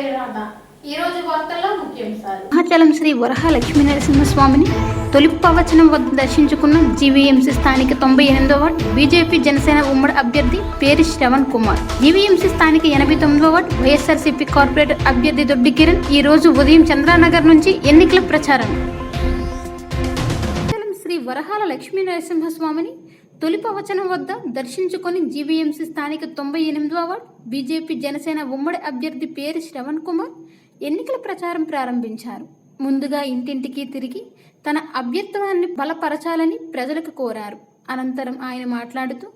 పేరు రాధా. ఈ రోజు వార్తల్లో ముఖ్యాంశాలు. మహాచలం శ్రీ వరహ లక్ష్మీనరసింహస్వామిని తొలి పవచనం వద్ద దర్శించుకున్న జీవీఎంసీ స్థానిక 98వ వార్డు బీజేపీ జనసేన ఉమ్మడి అభ్యర్థి పేరి శ్రవణ్ కుమార్, జీవీఎంసీ స్థానిక 89వ వార్డు వైఎస్ఆర్సీపీ కార్పొరేటర్ అభ్యర్థి దొడ్డి కిరణ్ ఈ రోజు ఉదయం చంద్రానగర్ నుంచి ఎన్నికల ప్రచారం. శ్రీ వరహాల లక్ష్మీనరసింహస్వామిని తొలి పవచనం వద్ద దర్శించుకొని జీవీఎంసీ స్థానిక 98వ వార్డు బీజేపీ జనసేన ఉమ్మడి అభ్యర్థి పేరి శ్రవణ్ కుమార్ ఎన్నికల ప్రచారం ప్రారంభించారు. ముందుగా ఇంటింటికి తిరిగి తన అభ్యర్థిత్వాన్ని బలపరచాలని ప్రజలకు కోరారు. అనంతరం ఆయన మాట్లాడుతూ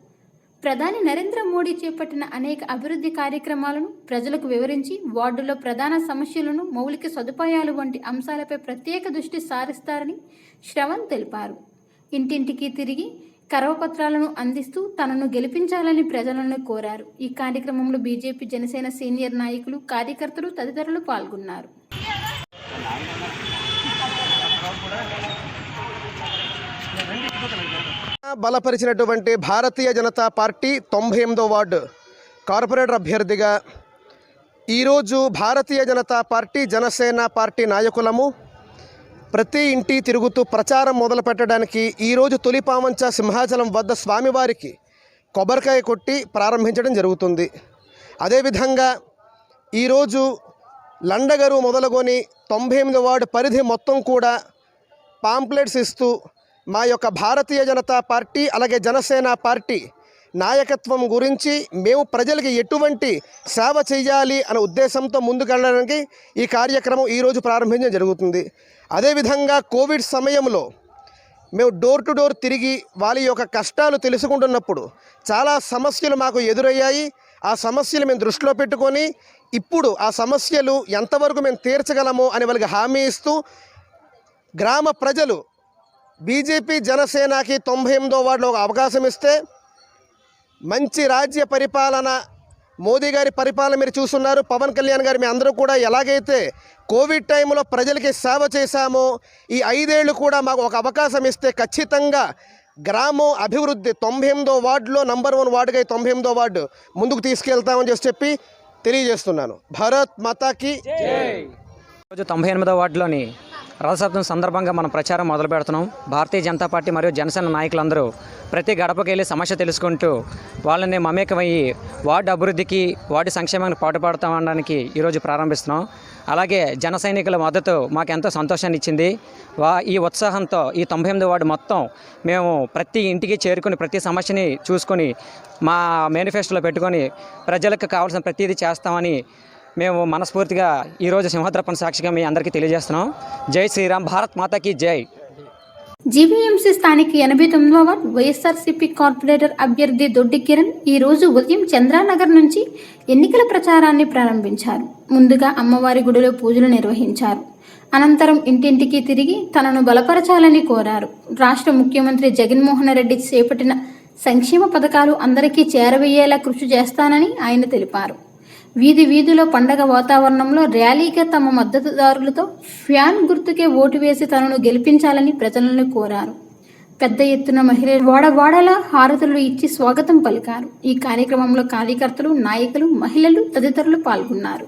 ప్రధాని నరేంద్ర మోడీ చేపట్టిన అనేక అభివృద్ధి కార్యక్రమాలను ప్రజలకు వివరించి వార్డులో ప్రధాన సమస్యలను, మౌలిక సదుపాయాలు వంటి అంశాలపై ప్రత్యేక దృష్టి సారిస్తారని శ్రవణ్ తెలిపారు. ఇంటింటికి తిరిగి కరవపత్రాలను అందిస్తూ తనను గెలిపించాలని ప్రజలను కోరారు. ఈ కార్యక్రమంలో బీజేపీ జనసేన సీనియర్ నాయకులు, కార్యకర్తలు తదితరులు పాల్గొన్నారు. బలపరిచినటువంటి Bharatiya Janata party 98వ ward corporator అభ్యర్థిగా ఈరోజు భారతీయ జనతా పార్టీ, జనసేన పార్టీ నాయకులము ప్రతి ఇంటి తిరుగుతూ ప్రచారం మొదలు పెట్టడానికి ఈరోజు తొలిపావంచ సింహాచలం వద్ద స్వామివారికి కొబ్బరికాయ కొట్టి ప్రారంభించడం జరుగుతుంది. అదేవిధంగా ఈరోజు లండగరు మొదలుకొని 98వ వార్డు పరిధి మొత్తం కూడా పాంప్లెట్స్ ఇస్తూ మా యొక్క భారతీయ జనతా పార్టీ అలాగే జనసేన పార్టీ నాయకత్వం గురించి, మేము ప్రజలకి ఎటువంటి సేవ చేయాలి అనే ఉద్దేశంతో ముందుకెళ్ళడానికి ఈ కార్యక్రమం ఈరోజు ప్రారంభించడం జరుగుతుంది. అదేవిధంగా కోవిడ్ సమయంలో మేము డోర్ టు డోర్ తిరిగి వాళ్ళ యొక్క కష్టాలు తెలుసుకుంటున్నప్పుడు చాలా సమస్యలు మాకు ఎదురయ్యాయి. ఆ సమస్యలు మేము దృష్టిలో పెట్టుకొని ఇప్పుడు ఆ సమస్యలు ఎంతవరకు మేము తీర్చగలమో అని వాళ్ళకి హామీ ఇస్తూ గ్రామ ప్రజలు బీజేపీ జనసేనకి 98వ వార్డులో ఒక అవకాశం ఇస్తే మంచి రాజ్య పరిపాలన, మోదీ గారి పరిపాలన మీరు చూస్తున్నారు. పవన్ కళ్యాణ్ గారు మీ అందరూ కూడా ఎలాగైతే కోవిడ్ టైంలో ప్రజలకి సేవ చేశామో ఈ 5 ఏళ్ళు కూడా మాకు ఒక అవకాశం ఇస్తే ఖచ్చితంగా గ్రామం అభివృద్ధి 98వ వార్డులో నంబర్ 1 వార్డుగా 98వ వార్డు ముందుకు తీసుకెళ్తామని చెప్పి తెలియజేస్తున్నాను. భారత్ మాతాకి జై. రోజు 98వ వార్డులోని రథసప్తం సందర్భంగా మనం ప్రచారం మొదలు పెడుతున్నాం. భారతీయ జనతా పార్టీ మరియు జనసేన నాయకులందరూ ప్రతి గడపకి వెళ్ళి సమస్య తెలుసుకుంటూ వాళ్ళని మమేకమయ్యి వార్డు అభివృద్ధికి, వార్డు సంక్షేమానికి పాటుపడతామనడానికి ఈరోజు ప్రారంభిస్తున్నాం. అలాగే జన సైనికుల మద్దతు మాకు ఎంతో సంతోషాన్ని ఇచ్చింది. ఈ ఉత్సాహంతో ఈ 98వ వార్డు మొత్తం మేము ప్రతి ఇంటికి చేరుకుని ప్రతి సమస్యని చూసుకొని మా మేనిఫెస్టోలో పెట్టుకొని ప్రజలకు కావాల్సిన ప్రతిదీ చేస్తామని మేము మనస్ఫూర్తిగా ఈరోజు సింహద్రపణ సాక్షిగా మీ అందరికీ తెలియజేస్తున్నాం. జై శ్రీరామ్, భారత్ మాతాకి జై. జీవీఎంసీ స్థానిక 89వ వార్డు వైఎస్ఆర్సీపీ కార్పొరేటర్ అభ్యర్థి దొడ్డి కిరణ్ ఈ రోజు ఉదయం చంద్రానగర్ నుంచి ఎన్నికల ప్రచారాన్ని ప్రారంభించారు. ముందుగా అమ్మవారి గుడిలో పూజలు నిర్వహించారు. అనంతరం ఇంటింటికి తిరిగి తనను బలపరచాలని కోరారు. రాష్ట్ర ముఖ్యమంత్రి జగన్మోహన్ రెడ్డి చేపట్టిన సంక్షేమ పథకాలు అందరికీ చేరవేయేలా కృషి చేస్తానని ఆయన తెలిపారు. వీధిలో పండగ వాతావరణంలో ర్యాలీగా తమ మద్దతుదారులతో ఫ్యాన్ గుర్తుకే ఓటు వేసి తనను గెలిపించాలని ప్రజలను కోరారు. పెద్ద ఎత్తున మహిళలు వాడవాడలా హారతులు ఇచ్చి స్వాగతం పలికారు. ఈ కార్యక్రమంలో కార్యకర్తలు, నాయకులు, మహిళలు తదితరులు పాల్గొన్నారు.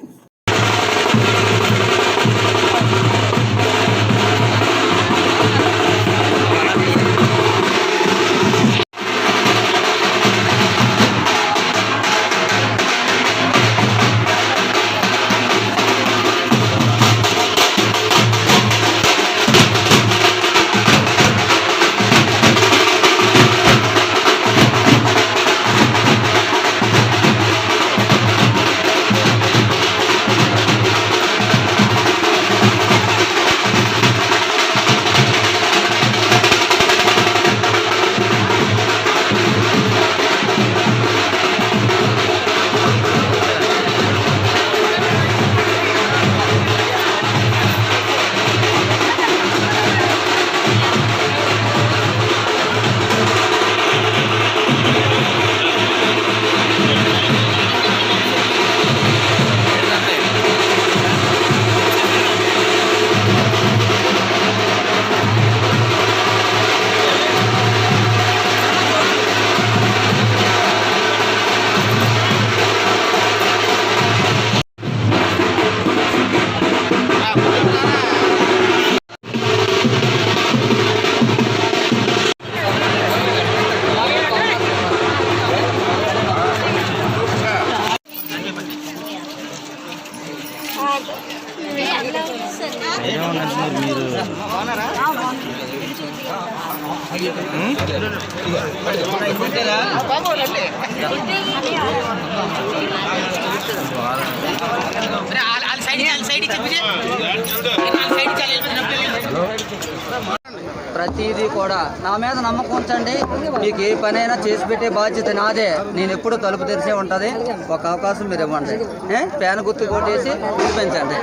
ప్రతిదీ కూడా నా మీద నమ్మకం ఉంచండి. మీకు ఏ పనైనా చేసి పెట్టే బాధ్యత నాదే. నేను ఎప్పుడూ తలుపు తెరిచే ఉంటుంది. ఒక అవకాశం మీరు ఇవ్వండి. ఫ్యాన్ గుర్తు కొట్టేసి పిలిపించండి.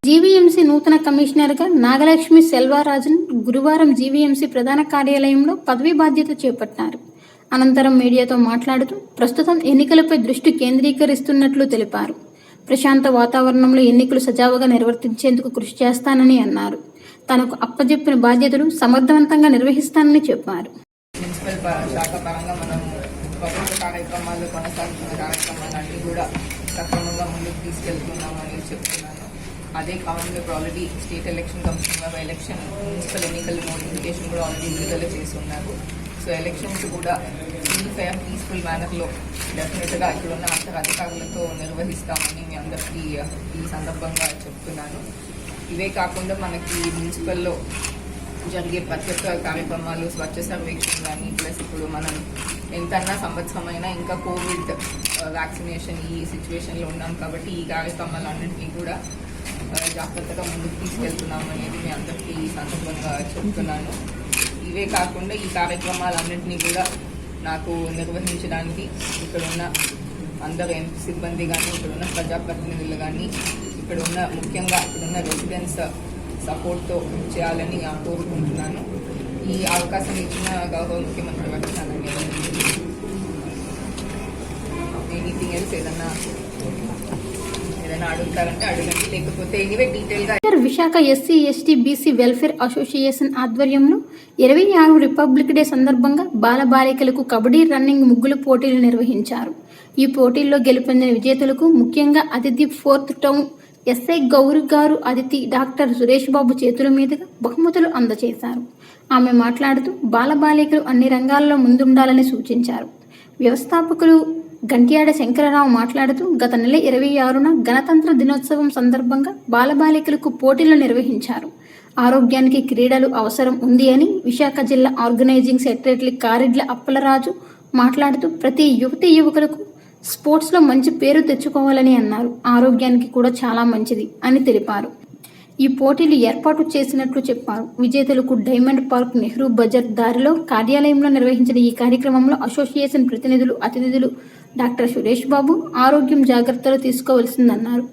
జీవీఎంసీ నూతన కమిషనర్గా నాగలక్ష్మి సెల్వారాజన్ గురువారం జీవీఎంసీ ప్రధాన కార్యాలయంలో పదవీ బాధ్యత చేపట్టారు. అనంతరం మీడియాతో మాట్లాడుతూ ప్రస్తుతం ఎన్నికలపై దృష్టి కేంద్రీకరిస్తున్నట్లు తెలిపారు. ప్రశాంత వాతావరణంలో ఎన్నికలు సజావుగా నిర్వర్తించేందుకు కృషి చేస్తానని అన్నారు. తనకు అప్పజెప్పిన బాధ్యతలు సమర్థవంతంగా నిర్వహిస్తానని చెప్పారు. మున్సిపల్ శాఖ పరంగా మనం ప్రభుత్వ కార్యక్రమాలు కొనసాగుతున్న కార్యక్రమాలన్నీ కూడా సక్రమంగా ముందుకు తీసుకెళ్తున్నామని చెప్తున్నాను. అదే కాకుండా ఇప్పుడు already state election commission election municipal ఎన్నికల నోటిఫికేషన్ కూడా ఆల్రెడీ విడుదల చేసి ఉన్నారు. సో ఎలక్షన్స్ కూడా ఫేర్ పీస్ఫుల్ మేనర్లో డెఫినెట్గా ఇక్కడున్న అందరు అధికారులతో నిర్వహిస్తామని మీ అందరికీ ఈ సందర్భంగా చెప్తున్నాను. ఇవే కాకుండా మనకి మున్సిపల్లో జరిగే ప్రత్యేక కార్యక్రమాలు స్వచ్ఛ సర్వేక్షణ కానీ ప్లస్ ఇప్పుడు మనం ఎంతన్నా సంవత్సరమైనా ఇంకా కోవిడ్ వ్యాక్సినేషన్ ఈ సిచ్యువేషన్లో ఉన్నాం కాబట్టి ఈ కార్యక్రమాలన్నింటినీ కూడా జాగ్రత్తగా ముందుకు తీసుకెళ్తున్నాం అనేది మీ అందరికీ ఈ సందర్భంగా చెప్తున్నాను. ఇవే కాకుండా ఈ కార్యక్రమాలన్నింటినీ కూడా నాకు నిర్వహించడానికి ఇక్కడున్న అందరు సిబ్బంది కానీ ఇక్కడున్న ప్రజాప్రతినిధులు కానీ ముఖ్యంగా ఇక్కడున్న రెసిడెంట్స్ సపోర్ట్తో చేయాలని కోరుకుంటున్నాను. ఈ అవకాశం ఇచ్చిన గౌరవ ముఖ్యమంత్రి వర్షాలని ఎనీథింగ్ ఎల్స్ ఏదైనా అడుగుతారంటే అడగండి, లేకపోతే ఎనీవే డీటెయిల్గా. Visakha SC ST BC welfare association ఆధ్వర్యంలో 26 రిపబ్లిక్ డే సందర్భంగా బాలబాలికలకు కబడ్డీ రన్నింగ్ ముగ్గుల పోటీలు నిర్వహించారు. ఈ పోటీల్లో గెలుపొందిన విజేతలకు ముఖ్యంగా అతిథి 4th టౌన్ ఎస్ఐ గౌరి గారు అతిథి డాక్టర్ సురేష్ బాబు చేతుల మీదుగా బహుమతులు అందజేశారు. ఆమె మాట్లాడుతూ బాలబాలికలు అన్ని రంగాల్లో ముందుండాలని సూచించారు. వ్యవస్థాపకులు గంట్యాడ శంకరరావు మాట్లాడుతూ గత నెల 26న గణతంత్ర దినోత్సవం సందర్భంగా బాలబాలికలకు పోటీలు నిర్వహించారు. ఆరోగ్యానికి క్రీడలు అవసరం ఉంది అని విశాఖ జిల్లా ఆర్గనైజింగ్ సెక్రటరీ కారిడ్ల అప్పలరాజు మాట్లాడుతూ ప్రతి యువతీ యువకులకు స్పోర్ట్స్లో మంచి పేరు తెచ్చుకోవాలని అన్నారు. ఆరోగ్యానికి కూడా చాలా మంచిది అని తెలిపారు. ఈ పోటీలు ఏర్పాటు చేసినట్లు చెప్పారు. విజేతలకు డైమండ్ పార్క్ నెహ్రూ బజార్ దారిలో కార్యాలయంలో నిర్వహించిన ఈ కార్యక్రమంలో అసోసియేషన్ ప్రతినిధులు అతిథులు డాక్టర్ సురేష్ బాబు ఆరోగ్యం జాగ్రత్తలు తీసుకోవాల్సిందన్నారు.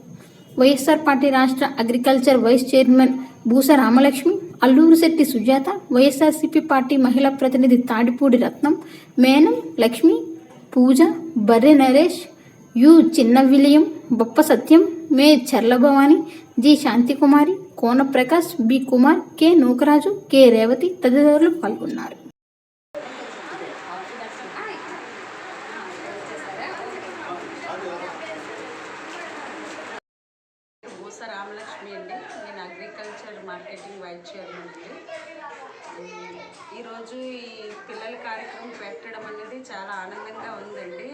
వైఎస్ఆర్ పార్టీ రాష్ట్ర agriculture vice chairman Boosa Ramalakshmi, Alluru Shetty Sujatha, YSRCP party మహిళా ప్రతినిధి Tadipudi Ratnam, Menam Lakshmi, Pooja, Barre Naresh, U Chinna William, Boppa Satyam, Me Charlabhavani, G Shanthikumari, Kona Prakash, B Kumar, K Nookaraju, K Revathi తదితరులు పాల్గొన్నారు. రామలక్ష్మి అండి, నేను అగ్రికల్చర్ మార్కెటింగ్ వైస్ చైర్మన్ అండి. ఈరోజు ఈ పిల్లల కార్యక్రమం పెట్టడం అనేది చాలా ఆనందంగా ఉందండి.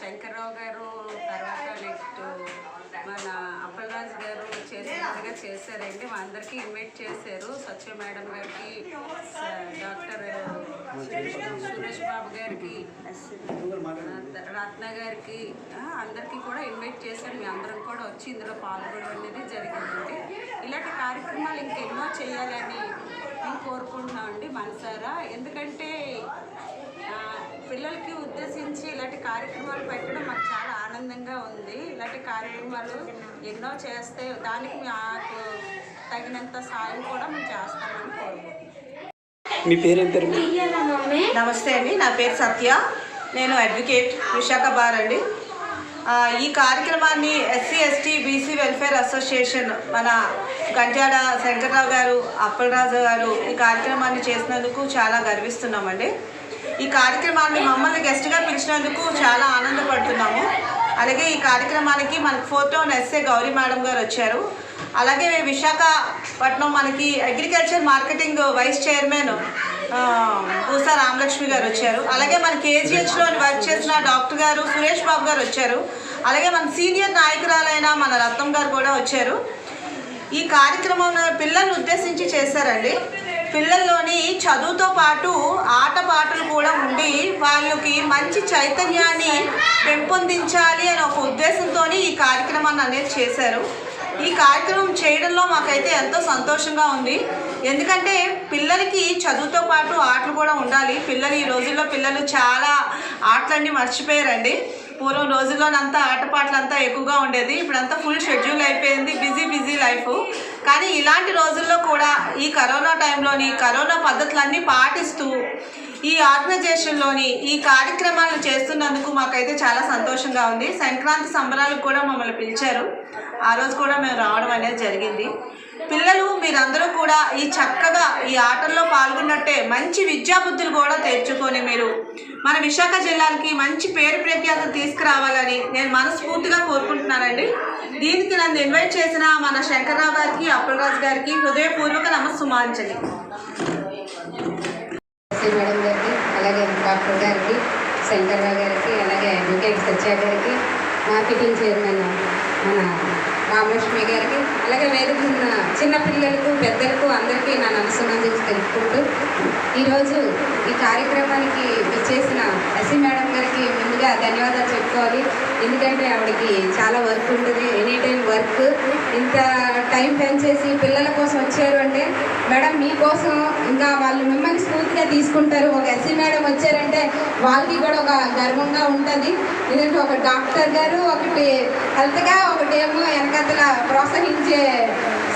శంకర్రావు గారు తర్వాత నెక్స్ట్ మన అప్పలరాజు గారు చేసినట్టుగా చేశారండి. మా అందరికీ ఇన్వైట్ చేశారు. సత్య మేడం గారికి, డాక్టర్ సురేష్ బాబు గారికి, రత్న గారికి అందరికీ కూడా ఇన్వైట్ చేశారు. మీ అందరం కూడా వచ్చి ఇందులో పాల్గొనడం అనేది జరిగిందండి. ఇలాంటి కార్యక్రమాలు ఇంకెన్నో చేయాలని నేను కోరుకుంటున్నామండి మనసారా. ఎందుకంటే పిల్లలకి ఉద్దేశించి ఇలాంటి కార్యక్రమాలు పెట్టడం మాకు చాలా ఆనందంగా ఉంది. ఇలాంటి కార్యక్రమాలు ఎన్నో చేస్తే దానికి మాకు తగినంత సాయం కూడా మేము చేస్తామని కోరుకుంటున్నాం. మీ పేరేం పేరు? నమస్తే అండి, నా పేరు సత్య, నేను అడ్వకేట్ విశాఖ బార్ అండి. ఈ కార్యక్రమాన్ని SC ST BC welfare association మన గంట్యాడ శంకర్రావు గారు, అప్పలరాజు గారు ఈ కార్యక్రమాన్ని చేసినందుకు చాలా గర్విస్తున్నామండి. ఈ కార్యక్రమాన్ని మమ్మల్ని గెస్ట్గా పిలిచినందుకు చాలా ఆనందపడుతున్నాము. అలాగే ఈ కార్యక్రమానికి మనకు 4th town SI Gauri madam గారు వచ్చారు. అలాగే విశాఖపట్నం మనకి agriculture marketing vice chairman Boosa Ramalakshmi గారు వచ్చారు. అలాగే మన కేజీహెచ్లో వర్క్ చేసిన డాక్టర్ గారు సురేష్ బాబు గారు వచ్చారు. అలాగే మన సీనియర్ నాయకురాలైన మన రత్నం గారు కూడా వచ్చారు. ఈ కార్యక్రమం పిల్లల్ని ఉద్దేశించి చేశారండి. పిల్లల్లోని చదువుతో పాటు ఆటపాటలు కూడా ఉండి వాళ్ళకి మంచి చైతన్యాన్ని పెంపొందించాలి అనే ఒక ఉద్దేశంతో ఈ కార్యక్రమాన్ని అనేది చేశారు. ఈ కార్యక్రమం చేయడంలో మాకైతే ఎంతో సంతోషంగా ఉంది. ఎందుకంటే పిల్లలకి చదువుతో పాటు ఆటలు కూడా ఉండాలి. ఈ రోజుల్లో పిల్లలు చాలా ఆటలన్నీ మర్చిపోయారండి. పూర్వం రోజుల్లోనంతా ఆటపాటలంతా ఎక్కువగా ఉండేది. ఇప్పుడంతా ఫుల్ షెడ్యూల్ అయిపోయింది, బిజీ లైఫ్. కానీ ఇలాంటి రోజుల్లో కూడా ఈ కరోనా టైంలోని కరోనా పద్ధతులన్నీ పాటిస్తూ ఈ ఆర్గనైజేషన్లోని ఈ కార్యక్రమాలను చేస్తున్నందుకు మాకైతే చాలా సంతోషంగా ఉంది. సంక్రాంతి సంబరాలకు కూడా మమ్మల్ని పిలిచారు. ఆ రోజు కూడా మేము రావడం అనేది జరిగింది. పిల్లలు మీరందరూ కూడా ఈ చక్కగా ఈ ఆటల్లో పాల్గొన్నట్టే మంచి విద్యాబుద్ధులు కూడా తెచ్చుకొని మీరు మన విశాఖ జిల్లాకి మంచి పేరు ప్రఖ్యాతలు తీసుకురావాలని నేను మనస్ఫూర్తిగా కోరుకుంటున్నానండి. దీనికి నన్ను ఇన్వైట్ చేసిన మన శంకర్రావు గారికి, అప్పలరాజు గారికి హృదయపూర్వక నమస్సుమాంజలి. మేడం గారికి, అలాగే డాక్టర్ గారికి, శంకర్రావు గారికి, అలాగే అడ్వకేట్ సత్య గారికి, మార్కెటింగ్ చైర్మన్ మన రామలక్ష్మి గారికి, అలాగే వేదిక ఉన్న చిన్నపిల్లలకు, పెద్దలకు అందరికీ నా నమస్కారం తెలుపుకుంటూ ఈరోజు ఈ కార్యక్రమానికి ఇచ్చేసిన ఎస్సీ మేడం గారికి ముందుగా ధన్యవాదాలు చెప్పుకోవాలి. ఎందుకంటే ఆవిడకి చాలా వర్క్ ఉంటుంది, ఎనీ టైం వర్క్. ఇంత టైం స్పెండ్ చేసి పిల్లల కోసం వచ్చారు అంటే మేడం మీకోసం ఇంకా వాళ్ళు మిమ్మల్ని స్ఫూర్తిగా తీసుకుంటారు. ఒక ఎస్సీ మేడం వచ్చారంటే వాళ్ళకి కూడా ఒక గర్వంగా ఉంటుంది. ఎందుకంటే ఒక డాక్టర్ గారు, ఒకటి హెల్త్గా, ఒకటేమో వెనకతల ప్రోత్సహించే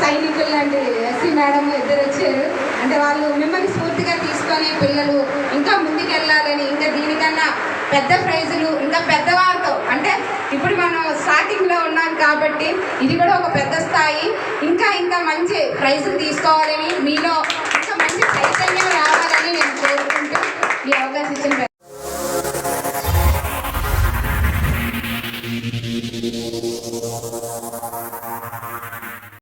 సైనికులు లాంటి ఎస్సీ మేడం ఇద్దరు వచ్చారు. అంటే వాళ్ళు మిమ్మల్ని స్ఫూర్తిగా తీసుకొని పిల్లలు ఇంకా ముందుకెళ్ళాలని, ఇంకా దీనికన్నా పెద్ద ప్రైజులు, ఇంకా పెద్దవారితో, అంటే ఇప్పుడు మనం స్టార్టింగ్లో ఉన్నాం కాబట్టి ఇది కూడా ఒక పెద్ద స్థాయి. ఇంకా మంచి ప్రైజులు తీసుకోవాలని, మీలో ఇంకా మంచి చైతన్యం రావాలని నేను కోరుకుంటూ ఈ అవకాశం ఇచ్చిన